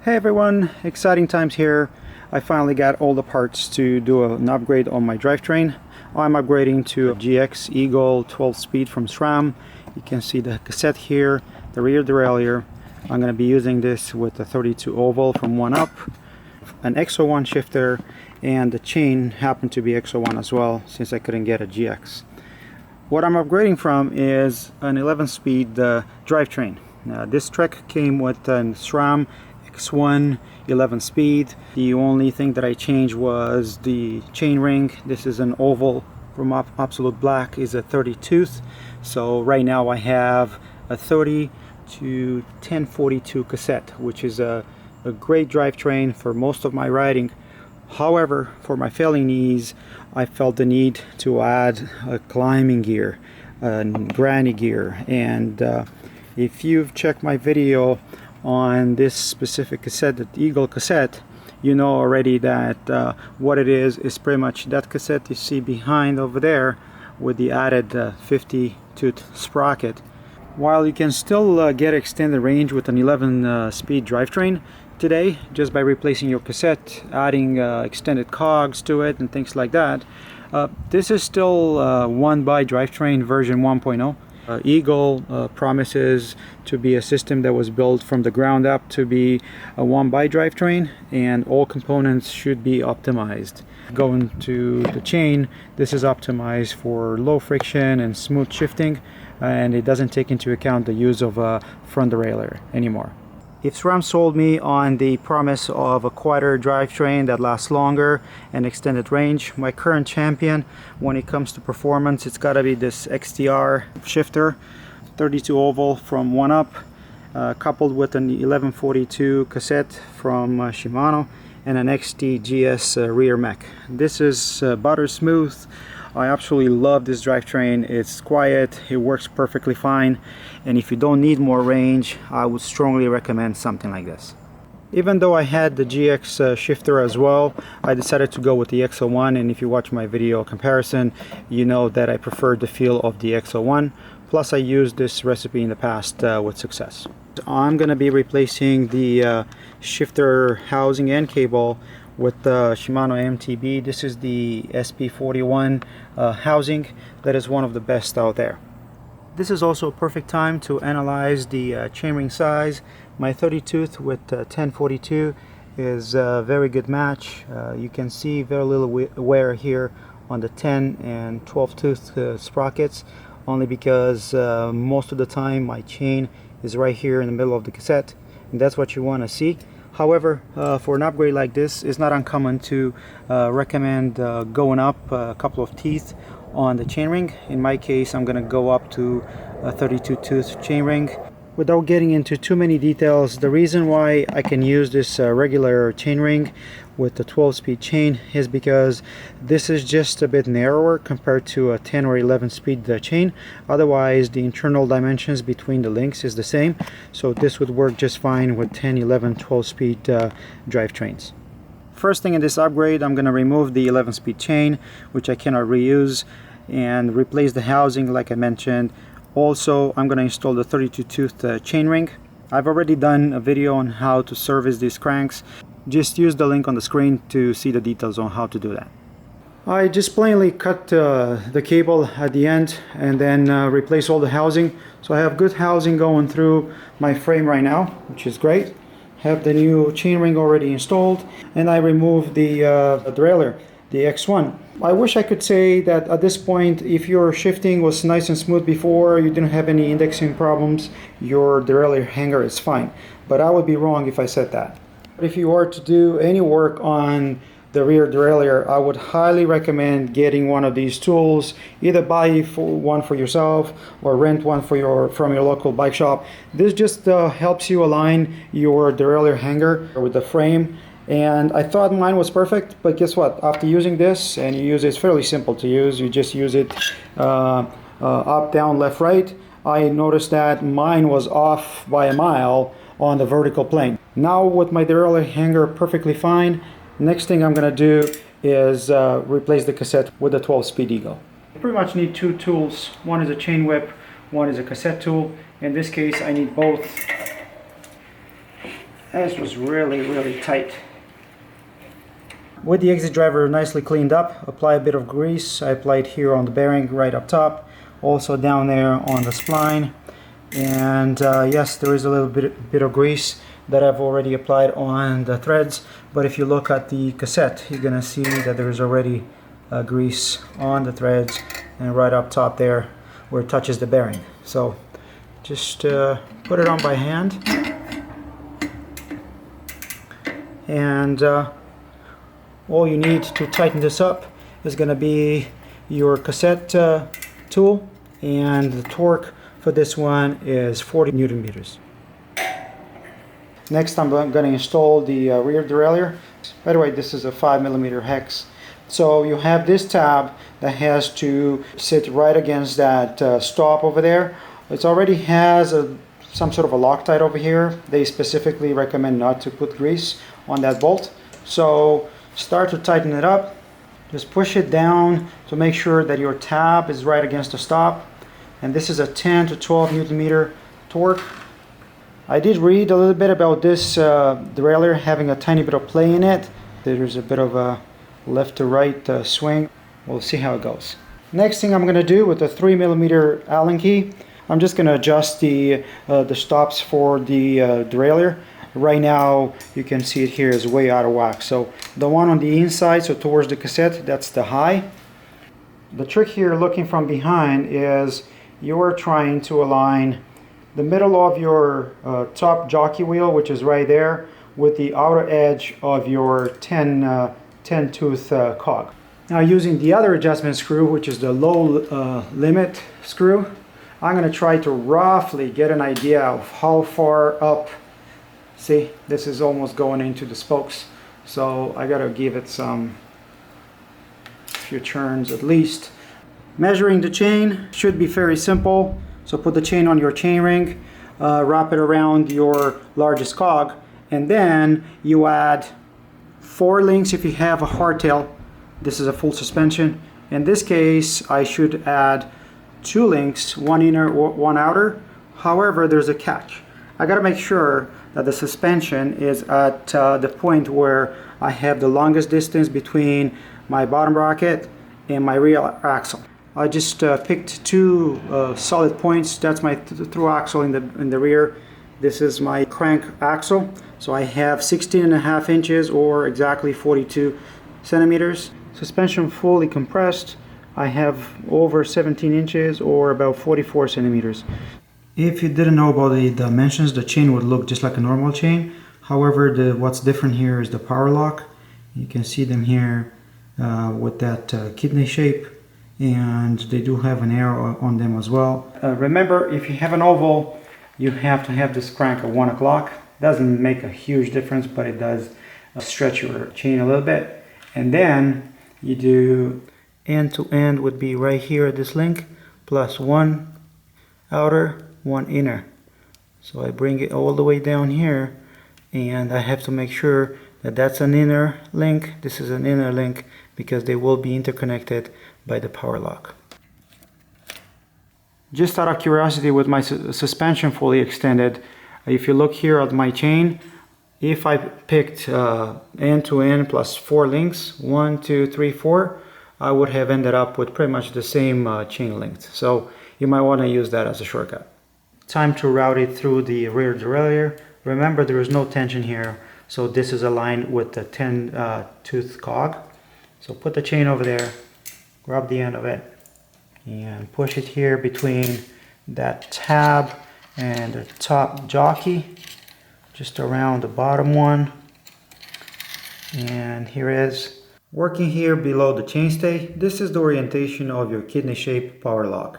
Hey everyone, exciting times here. I finally got all the parts to do an upgrade on my drivetrain. I'm upgrading to a GX Eagle 12 speed from SRAM. You can see the cassette here, the rear derailleur. I'm going to be using this with a 32 oval from 1UP, an X01 shifter, and the chain happened to be X01 as well since I couldn't get a GX. What I'm upgrading from is an 11 speed drivetrain. This truck came with a SRAM X1 11 speed. The only thing that I changed was the chainring. This is an oval from Absolute Black, is a 30 tooth. So right now I have a 30 to 1042 cassette, which is a great drivetrain for most of my riding. However, for my failing knees, I felt the need to add a climbing gear, a granny gear, and if you've checked my video on this specific cassette, the Eagle cassette, you know already that what it is pretty much that cassette you see behind over there with the added 50 tooth sprocket. While you can still get extended range with an 11 speed drivetrain today just by replacing your cassette, adding extended cogs to it and things like that, this is still 1x drivetrain version 1.0. Eagle promises to be a system that was built from the ground up to be a 1x drivetrain, and all components should be optimized. Going to the chain, this is optimized for low friction and smooth shifting, and it doesn't take into account the use of a front derailleur anymore. If SRAM sold me on the promise of a quieter drivetrain that lasts longer and extended range, my current champion when it comes to performance, it's got to be this XTR shifter, 32 oval from 1UP, coupled with an 1142 cassette from Shimano and an XT-GS rear mech. This is butter smooth. I absolutely love this drivetrain. It's quiet, it works perfectly fine, and if you don't need more range, I would strongly recommend something like this. Even though I had the GX shifter as well, I decided to go with the X01, and if you watch my video comparison, you know that I preferred the feel of the X01. Plus I used this recipe in the past with success. I'm going to be replacing the shifter housing and cable with the Shimano MTB. This is the SP41 housing that is one of the best out there. This is also a perfect time to analyze the chainring size. My 30 tooth with 1042 is a very good match. You can see very little wear here on the 10 and 12 tooth sprockets, only because most of the time my chain is right here in the middle of the cassette, and that's what you want to see. However, for an upgrade like this, it's not uncommon to recommend going up a couple of teeth on the chainring. In my case, I'm going to go up to a 32 tooth chainring. Without getting into too many details, the reason why I can use this regular chainring with the 12 speed chain is because this is just a bit narrower compared to a 10 or 11 speed chain. Otherwise, the internal dimensions between the links is the same, so this would work just fine with 10, 11, 12 speed drivetrains. First thing in this upgrade, I'm going to remove the 11 speed chain, which I cannot reuse, and replace the housing like I mentioned. Also, I'm going to install the 32 tooth chainring. I've already done a video on how to service these cranks. Just use the link on the screen to see the details on how to do that. I just plainly cut the cable at the end and then replace all the housing. So I have good housing going through my frame right now, which is great. Have the new chainring already installed, and I removed the derailleur, the X1. I wish I could say that at this point, if your shifting was nice and smooth before, you didn't have any indexing problems, your derailleur hanger is fine. But I would be wrong if I said that. If you are to do any work on the rear derailleur, I would highly recommend getting one of these tools. Either buy one for yourself or rent one from your local bike shop. This just helps you align your derailleur hanger with the frame. And I thought mine was perfect, but guess what? After using this, and you use it, it's fairly simple to use. You just use it up, down, left, right. I noticed that mine was off by a mile on the vertical plane. Now with my derailleur hanger perfectly fine, next thing I'm going to do is replace the cassette with the 12 speed Eagle. You pretty much need two tools. One is a chain whip, one is a cassette tool. In this case I need both. This was really tight. With the exit driver nicely cleaned up, apply a bit of grease. I applied here on the bearing right up top, also down there on the spline. And yes, there is a little bit of grease that I've already applied on the threads, but if you look at the cassette, you're gonna see that there's already grease on the threads and right up top there where it touches the bearing. So just put it on by hand, and all you need to tighten this up is gonna be your cassette tool, and the torque for this one is 40 Newton meters. Next, I'm going to install the rear derailleur. By the way, this is a 5mm hex. So you have this tab that has to sit right against that stop over there. It already has some sort of a Loctite over here. They specifically recommend not to put grease on that bolt. So start to tighten it up. Just push it down to make sure that your tab is right against the stop. And this is a 10 to 12 Newton meter torque. I did read a little bit about this derailleur having a tiny bit of play in it. There's a bit of a left to right swing. We'll see how it goes. Next thing I'm going to do with the 3mm Allen key, I'm just going to adjust the stops for the derailleur. Right now you can see it here is way out of whack. So the one on the inside, so towards the cassette, that's the high. The trick here looking from behind is you're trying to align the middle of your top jockey wheel, which is right there, with the outer edge of your 10 tooth cog. Now, using the other adjustment screw, which is the low limit screw, I'm going to try to roughly get an idea of how far up. See, this is almost going into the spokes, so I got to give it some few turns at least. Measuring the chain should be very simple. So put the chain on your chainring, wrap it around your largest cog, and then you add 4 links if you have a hardtail. This is a full suspension. In this case, I should add 2 links, 1 inner or 1 outer. However, there's a catch. I got to make sure that the suspension is at the point where I have the longest distance between my bottom bracket and my rear axle. I just picked 2 solid points. That's my through axle in the rear. This is my crank axle. So I have 16.5 inches or exactly 42 centimeters. Suspension fully compressed. I have over 17 inches or about 44 centimeters. If you didn't know about the dimensions, the chain would look just like a normal chain. However, what's different here is the PowerLock. You can see them here with that kidney shape. And they do have an arrow on them as well. Remember, if you have an oval, you have to have this crank at 1 o'clock. Doesn't make a huge difference, but it does stretch your chain a little bit. And then you do end to end would be right here at this link, plus 1 outer, 1 inner. So I bring it all the way down here, and I have to make sure that that's an inner link, this is an inner link, because they will be interconnected by the PowerLock. Just out of curiosity, with my suspension fully extended, if you look here at my chain, if I picked end to end plus 4 links, 1, 2, 3, 4, I would have ended up with pretty much the same chain length. So you might want to use that as a shortcut. Time to route it through the rear derailleur. Remember, there is no tension here, so this is aligned with the 10 tooth cog. So put the chain over there, grab the end of it, and push it here between that tab and the top jockey, just around the bottom one. And here it is. Working here below the chainstay, this is the orientation of your kidney shape PowerLock.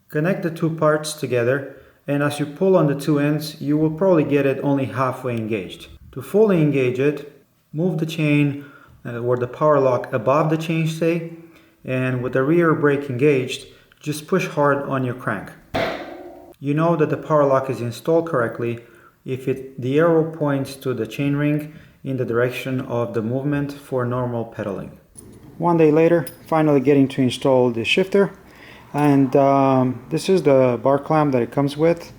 Connect the 2 parts together, and as you pull on the 2 ends, you will probably get it only halfway engaged. To fully engage it, move the chain or the PowerLock above the chainstay, and with the rear brake engaged, just push hard on your crank. You know that the PowerLock is installed correctly if the arrow points to the chainring in the direction of the movement for normal pedaling. One day later, finally getting to install the shifter, and this is the bar clamp that it comes with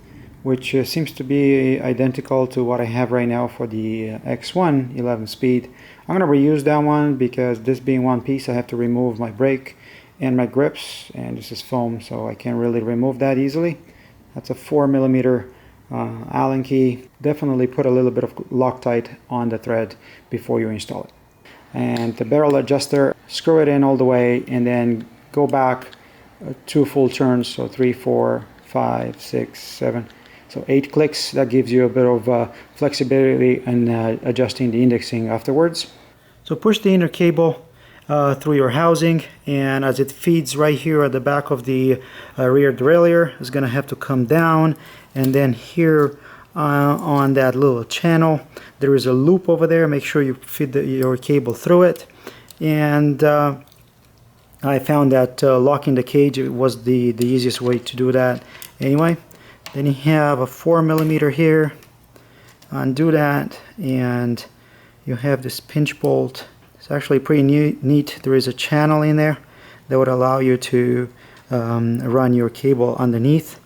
which seems to be identical to what I have right now for the X1 11 speed. I'm going to reuse that one because this being one piece, I have to remove my brake and my grips, and this is foam, so I can't really remove that easily. That's a 4mm Allen key. Definitely put a little bit of Loctite on the thread before you install it. And the barrel adjuster, screw it in all the way and then go back 2 full turns, so 3, 4, 5, 6, 7, so 8 clicks. That gives you a bit of flexibility in adjusting the indexing afterwards. So push the inner cable through your housing, and as it feeds right here at the back of the rear derailleur, it's going to have to come down, and then here on that little channel there is a loop over there. Make sure you feed your cable through it, and I found that locking the cage was the easiest way to do that anyway. Then you have a 4mm here, undo that, and you have this pinch bolt. It's actually pretty neat. There is a channel in there that would allow you to run your cable underneath.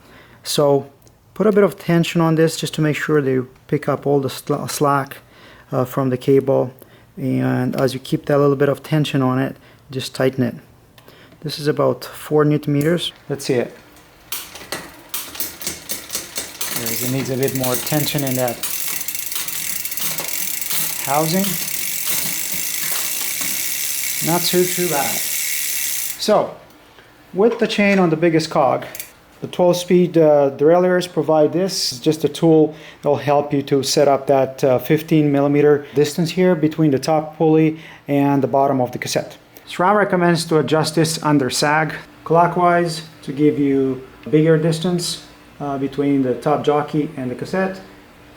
So put a bit of tension on this just to make sure that you pick up all the slack from the cable, and as you keep that little bit of tension on it, just tighten it. This is about 4 Nm. Let's see it. It needs a bit more tension in that housing. Not too bad. So, with the chain on the biggest cog, the 12-speed derailleurs provide this. It's just a tool that will help you to set up that 15mm distance here between the top pulley and the bottom of the cassette. SRAM recommends to adjust this under sag clockwise to give you a bigger distance between the top jockey and the cassette,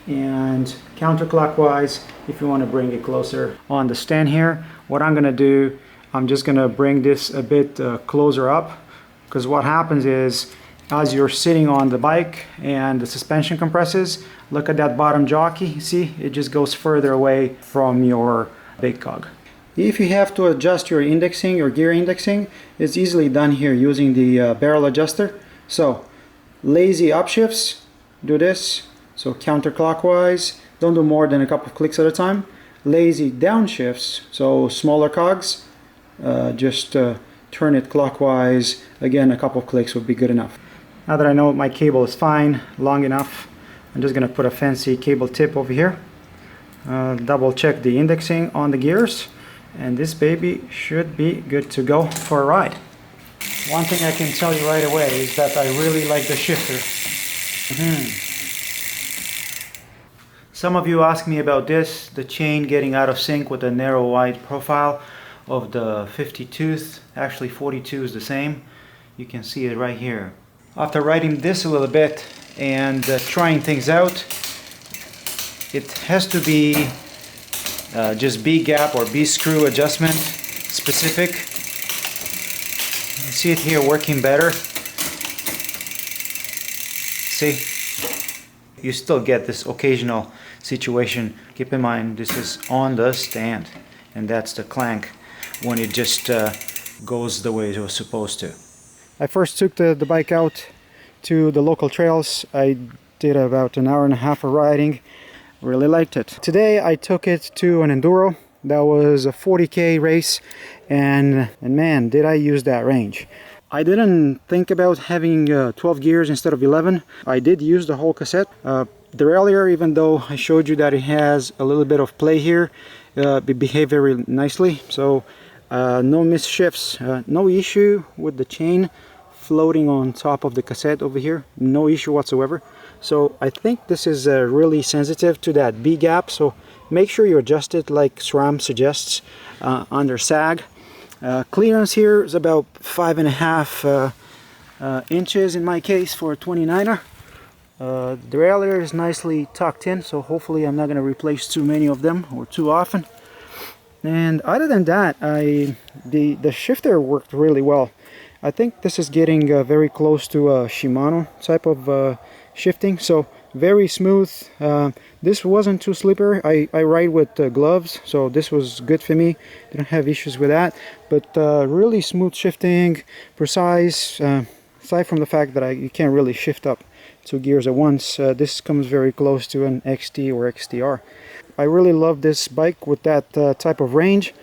and counterclockwise if you want to bring it closer on the stand here. What I'm going to do, I'm just going to bring this a bit closer up, because what happens is as you're sitting on the bike and the suspension compresses, look at that bottom jockey, see, it just goes further away from your big cog. If you have to adjust your indexing, your gear indexing, it's easily done here using the barrel adjuster. So lazy upshifts, do this, so counterclockwise, don't do more than a couple of clicks at a time. Lazy downshifts, so smaller cogs, just turn it clockwise, again a couple of clicks would be good enough. Now that I know my cable is fine, long enough, I'm just going to put a fancy cable tip over here, double check the indexing on the gears, and this baby should be good to go for a ride. One thing I can tell you right away is that I really like the shifter. Some of you ask me about this, the chain getting out of sync with the narrow wide profile of the 50 tooth. Actually 42 is the same. You can see it right here. After riding this a little bit and trying things out, it has to be just B-gap or B-screw adjustment specific. You see it here working better. See? You still get this occasional situation. Keep in mind this is on the stand, and that's the clank when it just goes the way it was supposed to. I first took the bike out to the local trails. I did about an hour and a half of riding. Really liked it. Today I took it to an enduro. That was a 40K race, and man, did I use that range. I didn't think about having 12 gears instead of 11. I did use the whole cassette. Derailleur, even though I showed you that it has a little bit of play here, it behaved very nicely. So no misshifts, no issue with the chain floating on top of the cassette over here. No issue whatsoever. So I think this is really sensitive to that B gap. So make sure you adjust it like SRAM suggests under sag. Clearance here is about 5.5 inches in my case for a 29er. The derailleur is nicely tucked in, so hopefully I'm not going to replace too many of them or too often. And other than that, the shifter worked really well. I think this is getting very close to a Shimano type of shifting, so very smooth. This wasn't too slippery. I ride with gloves, so this was good for me. Didn't have issues with that, but really smooth shifting, precise, aside from the fact that you can't really shift up two gears at once. This comes very close to an XT or XTR. I really love this bike with that type of range.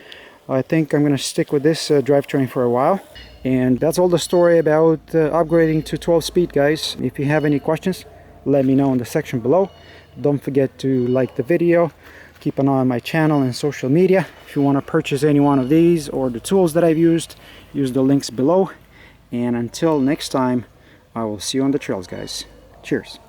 I think I'm going to stick with this drivetrain for a while. And that's all the story about upgrading to 12 speed, guys. If you have any questions, let me know in the section below. Don't forget to like the video. Keep an eye on my channel and social media. If you want to purchase any one of these or the tools that I've used, use the links below. And until next time, I will see you on the trails, guys. Cheers.